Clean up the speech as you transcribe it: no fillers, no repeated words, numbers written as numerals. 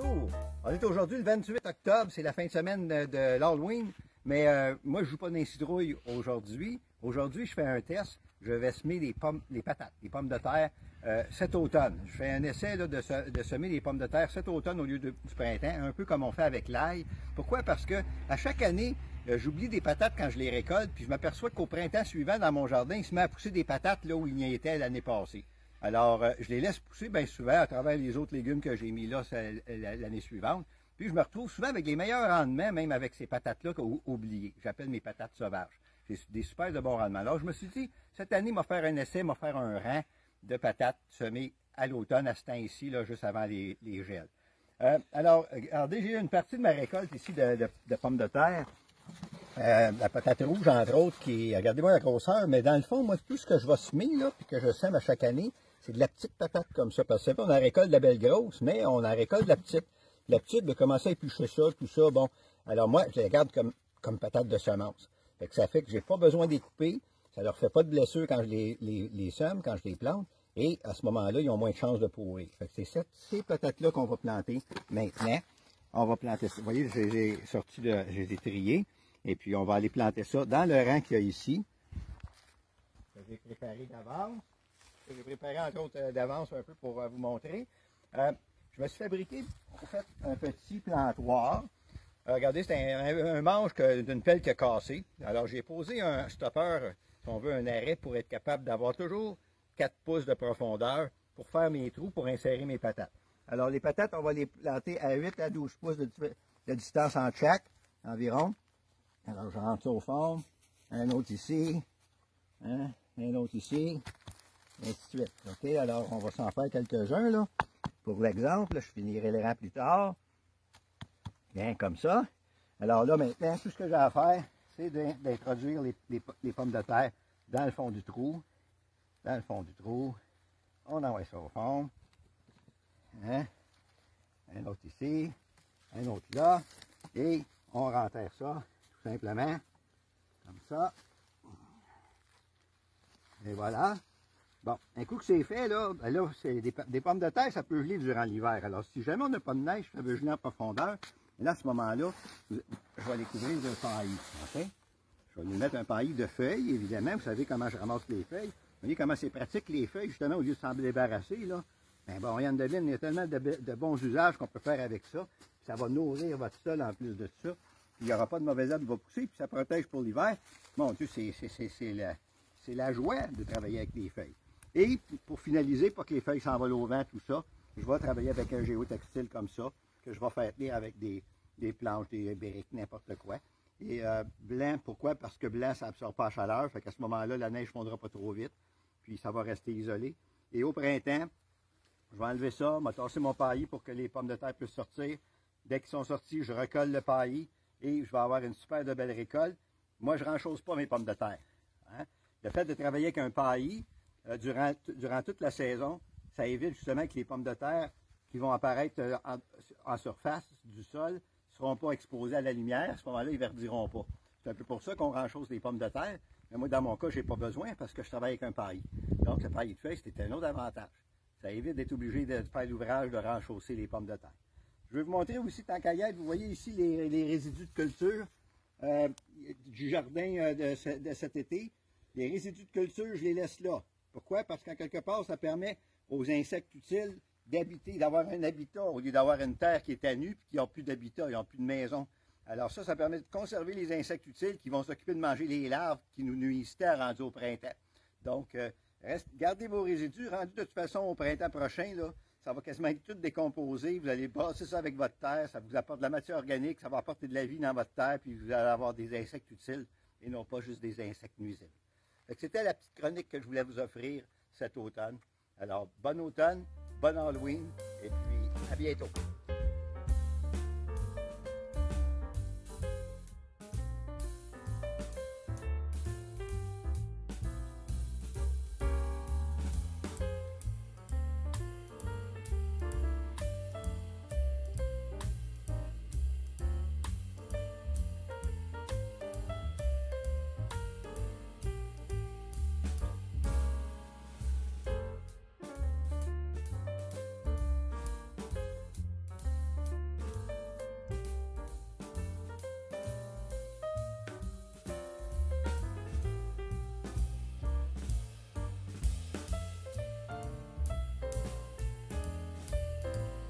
Bonjour! On est aujourd'hui le 28 octobre, c'est la fin de semaine de l'Halloween, mais moi je joue pas dans les citrouilles aujourd'hui. Aujourd'hui, je fais un test. Je vais semer les patates, les pommes de terre cet automne. Je fais un essai là, de semer les pommes de terre cet automne au lieu du printemps, un peu comme on fait avec l'ail. Pourquoi? Parce que à chaque année, j'oublie des patates quand je les récolte, puis je m'aperçois qu'au printemps suivant, dans mon jardin, il se met à pousser des patates là où il y était l'année passée. Alors, je les laisse pousser bien souvent à travers les autres légumes que j'ai mis là l'année suivante. Puis, je me retrouve souvent avec les meilleurs rendements, même avec ces patates-là oubliées. J'appelle mes patates sauvages. C'est des super de bons rendements. Alors, je me suis dit, cette année, m'a faire un essai, m'a faire un rang de patates semées à l'automne, à ce temps-ci, là, juste avant les gels. Alors, regardez, j'ai une partie de ma récolte ici de pommes de terre. La patate rouge, entre autres, qui, regardez-moi la grosseur, mais dans le fond, moi, tout ce que je vais semer, là, puis que je sème à chaque année, c'est de la petite patate comme ça. Parce que c'est pas, on a récolte de la belle grosse, mais on a récolte de la petite. La petite va commencer à éplucher ça, tout ça. Bon, alors moi, je les garde comme patate de semence. Fait que ça fait que j'ai pas besoin de les couper. Ça leur fait pas de blessure quand je les sème, quand je les plante. Et à ce moment-là, ils ont moins de chances de pourrir. Fait que c'est ces patates-là qu'on va planter maintenant. On va planter ça. Vous voyez, je les ai triées. Et puis, on va aller planter ça dans le rang qu'il y a ici. Que j'ai préparé d'avance. J'ai préparé entre autres d'avance un peu pour vous montrer. Je me suis fabriqué, en fait, un petit plantoir. Regardez, c'est un manche d'une pelle qui a cassé. Alors, j'ai posé un stopper, si on veut, un arrêt pour être capable d'avoir toujours 4 pouces de profondeur pour faire mes trous, pour insérer mes patates. Alors, les patates, on va les planter à 8 à 12 pouces de distance entre chaque, environ. Alors, je rentre ça au fond, un autre ici, hein, un autre ici, et ainsi de suite. OK, alors on va s'en faire quelques-uns, là. Pour l'exemple, je finirai les rangs plus tard. Bien, comme ça. Alors là, maintenant, tout ce que j'ai à faire, c'est d'introduire les pommes de terre dans le fond du trou. Dans le fond du trou. On envoie ça au fond. Hein? Un autre ici, un autre là. Et on renterre ça. Simplement, comme ça. Et voilà. Bon, un coup que c'est fait, là, ben là, c'est des pommes de terre, ça peut geler durant l'hiver. Alors, si jamais on n'a pas de neige, ça veut geler en profondeur. Et là, à ce moment-là, je vais les couvrir de paillis. OK? Je vais lui mettre un paillis de feuilles, évidemment. Vous savez comment je ramasse les feuilles. Vous voyez comment c'est pratique, les feuilles, justement, au lieu de s'en débarrasser, là. Ben bon, Yann Devine, il y a tellement de bons usages qu'on peut faire avec ça. Puis ça va nourrir votre sol en plus de ça. Il n'y aura pas de mauvaise herbe qui va pousser, puis ça protège pour l'hiver. Mon Dieu, c'est la joie de travailler avec les feuilles. Et pour finaliser, pour que les feuilles s'envolent au vent, tout ça, je vais travailler avec un géotextile comme ça, que je vais faire tenir avec des planches, des briques, n'importe quoi. Et blanc, pourquoi? Parce que blanc, ça n'absorbe pas la chaleur, fait qu'à ce moment-là, la neige ne fondra pas trop vite, puis ça va rester isolé. Et au printemps, je vais enlever ça, je vais tasser mon paillis pour que les pommes de terre puissent sortir. Dès qu'ils sont sortis, je recolle le paillis. Et je vais avoir une super de belle récolte. Moi, je ne renchose pas mes pommes de terre. Hein? Le fait de travailler avec un paillis durant toute la saison, ça évite justement que les pommes de terre qui vont apparaître en surface du sol ne seront pas exposées à la lumière. À ce moment-là, ils ne verdiront pas. C'est un peu pour ça qu'on renchose les pommes de terre. Mais moi, dans mon cas, je n'ai pas besoin parce que je travaille avec un paillis. Donc, le paillis de feuilles, c'était un autre avantage. Ça évite d'être obligé de faire l'ouvrage de renchausser les pommes de terre. Je vais vous montrer aussi, tant qu'à y être, vous voyez ici les résidus de culture du jardin de cet été. Les résidus de culture, je les laisse là. Pourquoi? Parce qu'en quelque part, ça permet aux insectes utiles d'habiter, d'avoir un habitat, au lieu d'avoir une terre qui est à nu et qui n'a plus d'habitat, ils n'ont plus de maison. Alors ça permet de conserver les insectes utiles qui vont s'occuper de manger les larves qui nous nuisent rendus au printemps. Donc, gardez vos résidus, rendus de toute façon au printemps prochain, là. Ça va quasiment être tout décomposé. Vous allez brasser ça avec votre terre. Ça vous apporte de la matière organique. Ça va apporter de la vie dans votre terre. Puis vous allez avoir des insectes utiles et non pas juste des insectes nuisibles. C'était la petite chronique que je voulais vous offrir cet automne. Alors, bon automne, bon Halloween et puis à bientôt.